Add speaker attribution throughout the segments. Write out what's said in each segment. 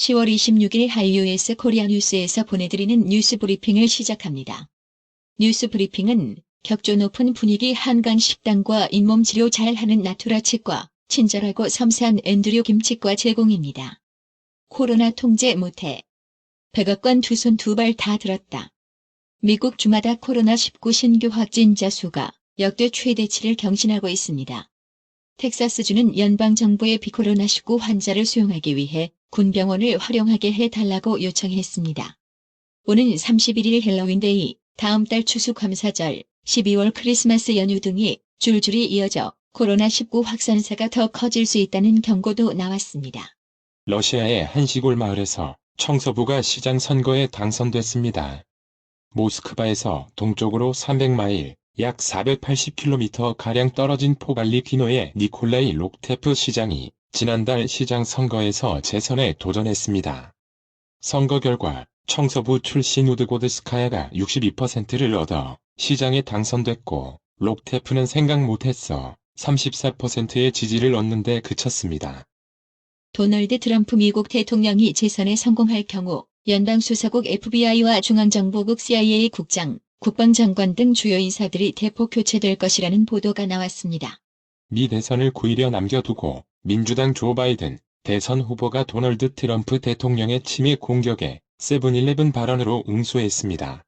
Speaker 1: 10월 26일 한류에서 코리아 뉴스에서 보내드리는 뉴스 브리핑을 시작합니다. 뉴스 브리핑은 격조 높은 분위기 한강 식당과 잇몸 치료 잘하는 나투라 치과, 친절하고 섬세한 앤드류 김치과 제공입니다. 코로나 통제 못해. 백악관 두 손 두 발 다 들었다. 미국 주마다 코로나19 신규 확진자 수가 역대 최대치를 경신하고 있습니다. 텍사스주는 연방정부의 비코로나19 환자를 수용하기 위해 군병원을 활용하게 해달라고 요청했습니다. 오는 31일 헬로윈데이, 다음 달 추수감사절, 12월 크리스마스 연휴 등이 줄줄이 이어져 코로나19 확산세가 더 커질 수 있다는 경고도 나왔습니다.
Speaker 2: 러시아의 한 시골 마을에서 청소부가 시장 선거에 당선됐습니다. 모스크바에서 동쪽으로 300마일, 약 480km가량 떨어진 포갈리키노의 니콜라이 록테프 시장이 지난달 시장 선거에서 재선에 도전했습니다. 선거 결과 청소부 출신 우드고드스카야가 62%를 얻어 시장에 당선됐고, 록테프는 생각 못했어 34%의 지지를 얻는 데 그쳤습니다.
Speaker 1: 도널드 트럼프 미국 대통령이 재선에 성공할 경우 연방수사국 FBI와 중앙정보국 CIA 국장, 국방장관 등 주요 인사들이 대폭 교체될 것이라는 보도가 나왔습니다.
Speaker 2: 미 대선을 9일여 남겨두고 민주당 조 바이든 대선 후보가 도널드 트럼프 대통령의 침해 공격에 세븐일레븐 발언으로 응수했습니다.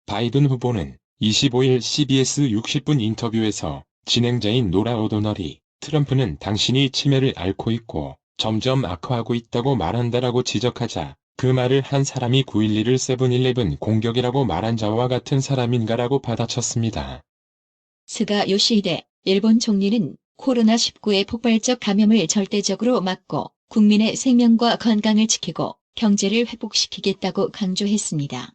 Speaker 2: 바이든 후보는 25일 CBS 60분 인터뷰에서 진행자인 노라 오도널이 트럼프는 당신이 치매를 앓고 있고 점점 악화하고 있다고 말한다라고 지적하자, 그 말을 한 사람이 9.11을 세븐일레븐 공격이라고 말한 자와 같은 사람인가라고 받아쳤습니다.
Speaker 1: 스가 요시히데 일본 총리는 코로나19의 폭발적 감염을 절대적으로 막고 국민의 생명과 건강을 지키고 경제를 회복시키겠다고 강조했습니다.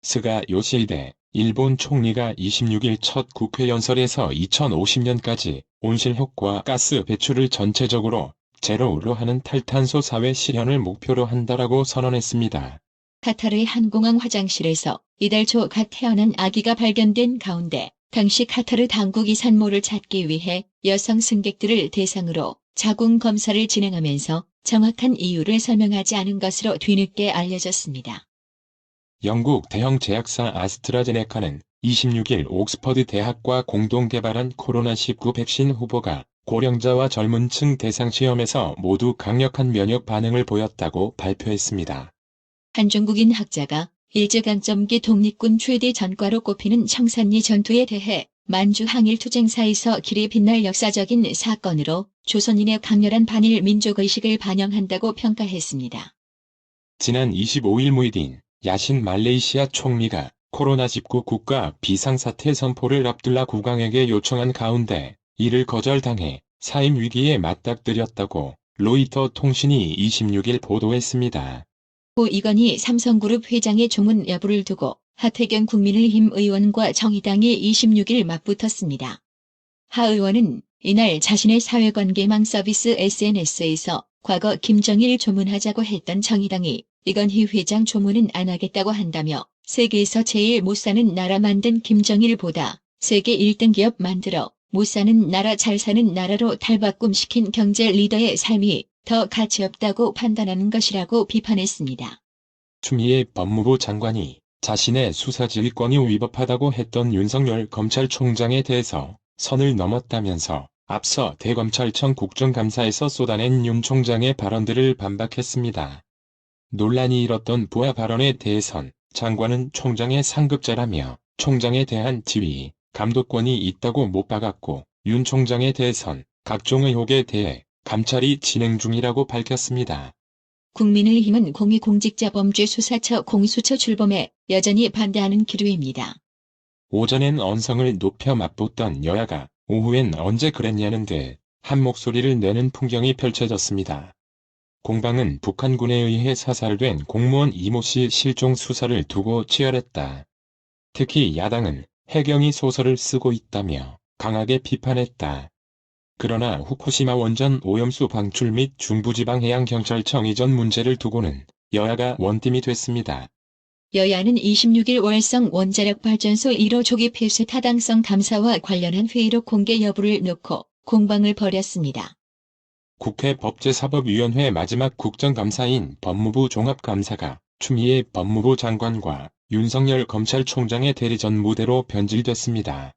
Speaker 2: 스가 요시히데 일본 총리가 26일 첫 국회 연설에서 2050년까지 온실효과 가스 배출을 전체적으로 제로로 하는 탈탄소 사회 실현을 목표로 한다라고 선언했습니다.
Speaker 1: 카타르의 한 공항 화장실에서 이달 초 갓 태어난 아기가 발견된 가운데 당시 카타르 당국이 산모를 찾기 위해 여성 승객들을 대상으로 자궁 검사를 진행하면서 정확한 이유를 설명하지 않은 것으로 뒤늦게 알려졌습니다.
Speaker 2: 영국 대형 제약사 아스트라제네카는 26일 옥스퍼드 대학과 공동 개발한 코로나19 백신 후보가 고령자와 젊은 층 대상 시험에서 모두 강력한 면역 반응을 보였다고 발표했습니다.
Speaker 1: 한 중국인 학자가 일제강점기 독립군 최대 전과로 꼽히는 청산리 전투에 대해 만주 항일투쟁사에서 길이 빛날 역사적인 사건으로 조선인의 강렬한 반일 민족의식을 반영한다고 평가했습니다.
Speaker 2: 지난 25일 무이딘 야신 말레이시아 총리가 코로나19 국가 비상사태 선포를 압둘라 국왕에게 요청한 가운데 이를 거절당해 사임 위기에 맞닥뜨렸다고 로이터 통신이 26일 보도했습니다.
Speaker 1: 이건희 삼성그룹 회장의 조문 여부를 두고 하태경 국민의힘 의원과 정의당이 26일 맞붙었습니다. 하 의원은 이날 자신의 사회관계망 서비스 SNS에서 과거 김정일 조문하자고 했던 정의당이 이건희 회장 조문은 안 하겠다고 한다며 세계에서 제일 못 사는 나라 만든 김정일보다 세계 1등 기업 만들어 못 사는 나라 잘 사는 나라로 탈바꿈시킨 경제 리더의 삶이 더 가치 없다고 판단하는 것이라고 비판했습니다.
Speaker 2: 추미애 법무부 장관이 자신의 수사지휘권이 위법하다고 했던 윤석열 검찰총장에 대해서 선을 넘었다면서 앞서 대검찰청 국정감사에서 쏟아낸 윤 총장의 발언들을 반박했습니다. 논란이 일었던 부하 발언에 대해선 장관은 총장의 상급자라며 총장에 대한 지휘, 감독권이 있다고 못 박았고, 윤 총장에 대해선 각종 의혹에 대해 감찰이 진행 중이라고 밝혔습니다.
Speaker 1: 국민의힘은 공익공직자범죄수사처 공수처 출범에 여전히 반대하는 기류입니다.
Speaker 2: 오전엔 언성을 높여 맞붙던 여야가 오후엔 언제 그랬냐는 듯 한 목소리를 내는 풍경이 펼쳐졌습니다. 공방은 북한군에 의해 사살된 공무원 이모 씨 실종 수사를 두고 치열했다. 특히 야당은 해경이 소설을 쓰고 있다며 강하게 비판했다. 그러나 후쿠시마 원전 오염수 방출 및 중부지방해양경찰청 이전 문제를 두고는 여야가 원팀이 됐습니다.
Speaker 1: 여야는 26일 월성 원자력발전소 1호 조기 폐쇄 타당성 감사와 관련한 회의록 공개 여부를 놓고 공방을 벌였습니다.
Speaker 2: 국회 법제사법위원회 마지막 국정감사인 법무부 종합감사가 추미애 법무부 장관과 윤석열 검찰총장의 대리전 무대로 변질됐습니다.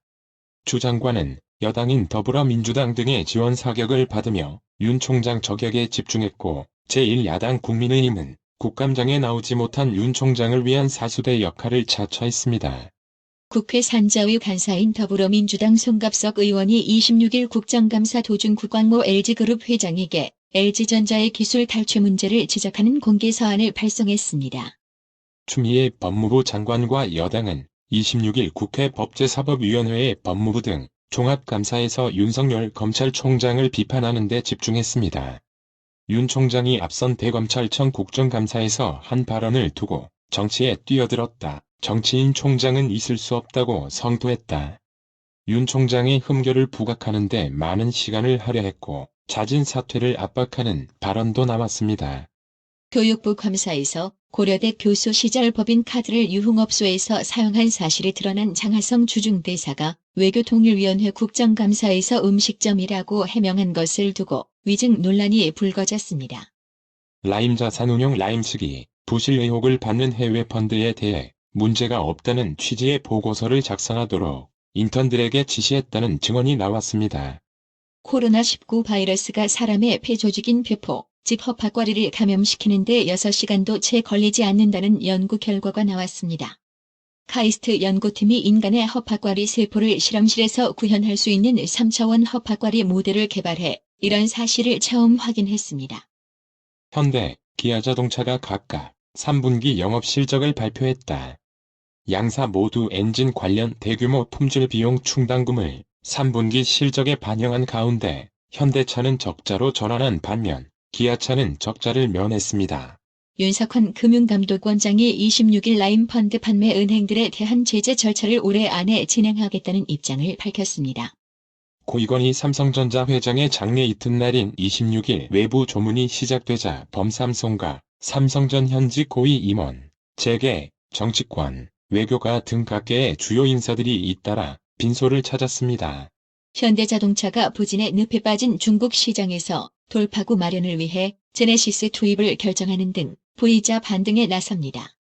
Speaker 2: 추 장관은 여당인 더불어민주당 등의 지원 사격을 받으며 윤 총장 저격에 집중했고, 제1야당 국민의힘은 국감장에 나오지 못한 윤 총장을 위한 사수대 역할을 자처했습니다.
Speaker 1: 국회 산자위 간사인 더불어민주당 송갑석 의원이 26일 국정감사 도중 구광모 LG그룹 회장에게 LG전자의 기술 탈취 문제를 지적하는 공개 서한을 발송했습니다.
Speaker 2: 추미애 법무부 장관과 여당은 26일 국회 법제사법위원회의 법무부 등 종합감사에서 윤석열 검찰총장을 비판하는 데 집중했습니다. 윤 총장이 앞선 대검찰청 국정감사에서 한 발언을 두고 정치에 뛰어들었다. 정치인 총장은 있을 수 없다고 성토했다. 윤 총장의 흠결을 부각하는 데 많은 시간을 할애했고 잦은 사퇴를 압박하는 발언도 나왔습니다.
Speaker 1: 교육부 감사에서 고려대 교수 시절 법인카드를 유흥업소에서 사용한 사실이 드러난 장하성 주중대사가 외교통일위원회 국정감사에서 음식점이라고 해명한 것을 두고 위증 논란이 불거졌습니다.
Speaker 2: 라임 자산운용 라임스기 부실 의혹을 받는 해외 펀드에 대해 문제가 없다는 취지의 보고서를 작성하도록 인턴들에게 지시했다는 증언이 나왔습니다.
Speaker 1: 코로나19 바이러스가 사람의 폐조직인 폐포, 즉 허파과리를 감염시키는 데 6시간도 채 걸리지 않는다는 연구 결과가 나왔습니다. 카이스트 연구팀이 인간의 허파과리 세포를 실험실에서 구현할 수 있는 3차원 허파과리 모델을 개발해 이런 사실을 처음 확인했습니다.
Speaker 2: 현대, 기아자동차가 각각 3분기 영업 실적을 발표했다. 양사 모두 엔진 관련 대규모 품질 비용 충당금을 3분기 실적에 반영한 가운데 현대차는 적자로 전환한 반면 기아차는 적자를 면했습니다.
Speaker 1: 윤석환 금융감독원장이 26일 라임펀드 판매 은행들에 대한 제재 절차를 올해 안에 진행하겠다는 입장을 밝혔습니다.
Speaker 2: 고이건희 삼성전자 회장의 장례 이튿날인 26일 외부 조문이 시작되자 범삼성과 삼성전 현직 고위 임원, 재계, 정치권, 외교가 등 각계의 주요 인사들이 잇따라 빈소를 찾았습니다.
Speaker 1: 현대자동차가 부진의 늪에 빠진 중국 시장에서 돌파구 마련을 위해 제네시스 투입을 결정하는 등 V자 반등에 나섭니다.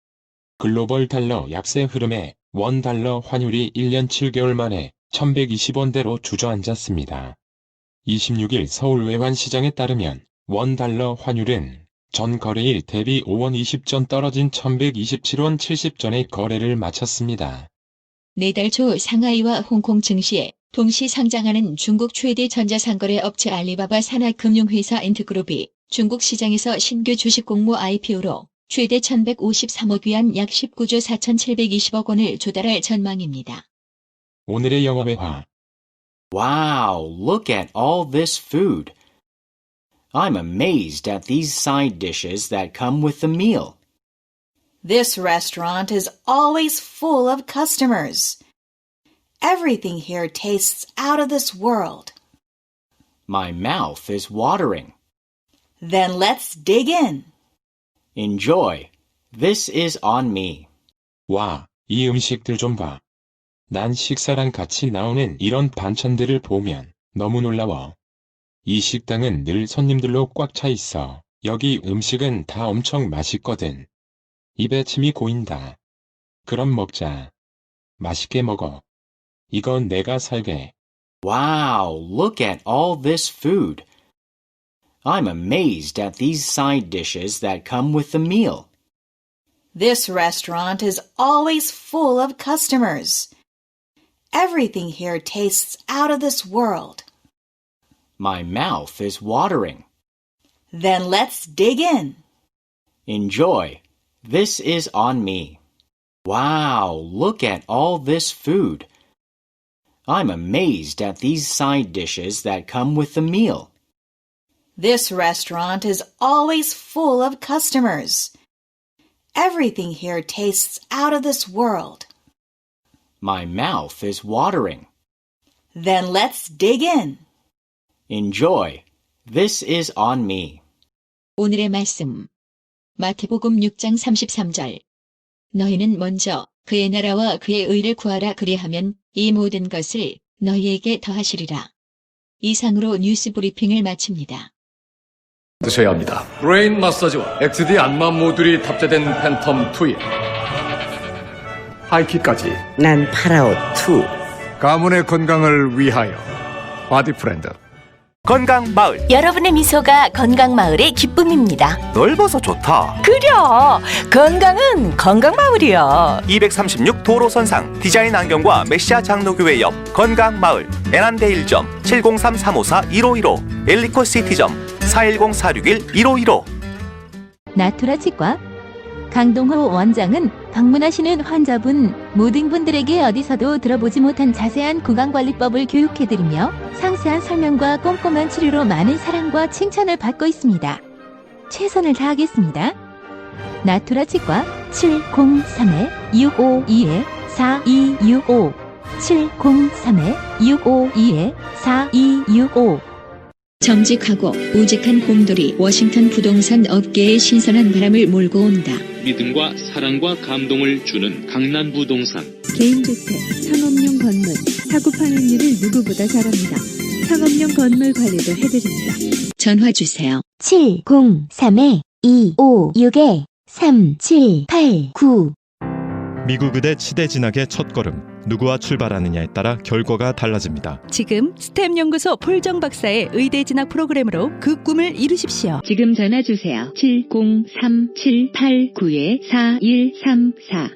Speaker 2: 글로벌 달러 약세 흐름에 원 달러 환율이 1년 7개월 만에 1120원대로 주저앉았습니다. 26일 서울 외환시장에 따르면 원 달러 환율은 전 거래일 대비 5원 20전 떨어진 1127원 70전에 거래를 마쳤습니다.
Speaker 1: 내달 초 상하이와 홍콩 증시에 동시 상장하는 중국 최대 전자상거래 업체 알리바바 산하금융회사 엔트그룹이 중국 시장에서 신규 주식 공모 IPO로 최대 1,153억 위안 약 19조 4,720억 원을 조달할 전망입니다.
Speaker 2: 오늘의 영화배화.
Speaker 3: Wow, look at all this food. I'm amazed at these side dishes that come with the meal.
Speaker 4: This restaurant is always full of customers. Everything here tastes out of this world.
Speaker 3: My mouth is watering.
Speaker 4: Then let's dig in.
Speaker 3: Enjoy. This is on me.
Speaker 2: 와, 이 음식들 좀 봐. 난 식사랑 같이 나오는 이런 반찬들을 보면 너무 놀라워. 이 식당은 늘 손님들로 꽉 차 있어. 여기 음식은 다 엄청 맛있거든. 입에 침이 고인다. 그럼 먹자. 맛있게 먹어. 이건 내가 살게.
Speaker 3: Wow, look at all this food. I'm amazed at these side dishes that come with the meal.
Speaker 4: This restaurant is always full of customers. Everything here tastes out of this world.
Speaker 3: My mouth is watering.
Speaker 4: Then let's dig in.
Speaker 3: Enjoy. This is on me. Wow, look at all this food. I'm amazed at these side dishes that come with the meal.
Speaker 4: This restaurant is always full of customers. Everything here tastes out of this world.
Speaker 3: My mouth is watering.
Speaker 4: Then let's dig in.
Speaker 3: Enjoy. This is on me.
Speaker 1: 오늘의 말씀. 마태복음 6장 33절. 너희는 먼저 그의 나라와 그의 의를 구하라 그리하면 이 모든 것을 너희에게 더하시리라. 이상으로 뉴스 브리핑을 마칩니다.
Speaker 5: 드셔야 합니다. 브레인 마사지와 XD 안마 모듈이 탑재된 팬텀 2에 하이킥까지
Speaker 6: 난 파라오 2.
Speaker 5: 가문의 건강을 위하여 바디 프렌드.
Speaker 7: 건강마을.
Speaker 8: 여러분의 미소가 건강마을의 기쁨입니다.
Speaker 7: 넓어서 좋다.
Speaker 8: 그려! 건강은 건강마을이야.
Speaker 7: 236 도로선상 디자인 안경과 메시아 장로교회 옆 건강마을. 애난데 1점 703-354-1515 엘리코 시티점 410-461-1515.
Speaker 9: 나투라 치과 강동호 원장은 방문하시는 환자분 모든 분들에게 어디서도 들어보지 못한 자세한 구강관리법을 교육해드리며 상세한 설명과 꼼꼼한 치료로 많은 사랑과 칭찬을 받고 있습니다. 최선을 다하겠습니다. 나투라 치과 703-652-4265 703-652-4265
Speaker 1: 정직하고 우직한 곰돌이 워싱턴 부동산 업계에 신선한 바람을 몰고 온다.
Speaker 10: 믿음과 사랑과 감동을 주는 강남부동산.
Speaker 11: 개인주택, 상업용 건물, 사고 파행률을 누구보다 잘합니다. 상업용 건물 관리도 해드립니다.
Speaker 1: 전화 주세요.
Speaker 9: 703-256-3789
Speaker 12: 미국 의대 치대 진학의 첫걸음, 누구와 출발하느냐에 따라 결과가 달라집니다.
Speaker 11: 지금 스템 연구소 폴정 박사의 의대 진학 프로그램으로 그 꿈을 이루십시오.
Speaker 1: 지금 전화 주세요. 703-789-4134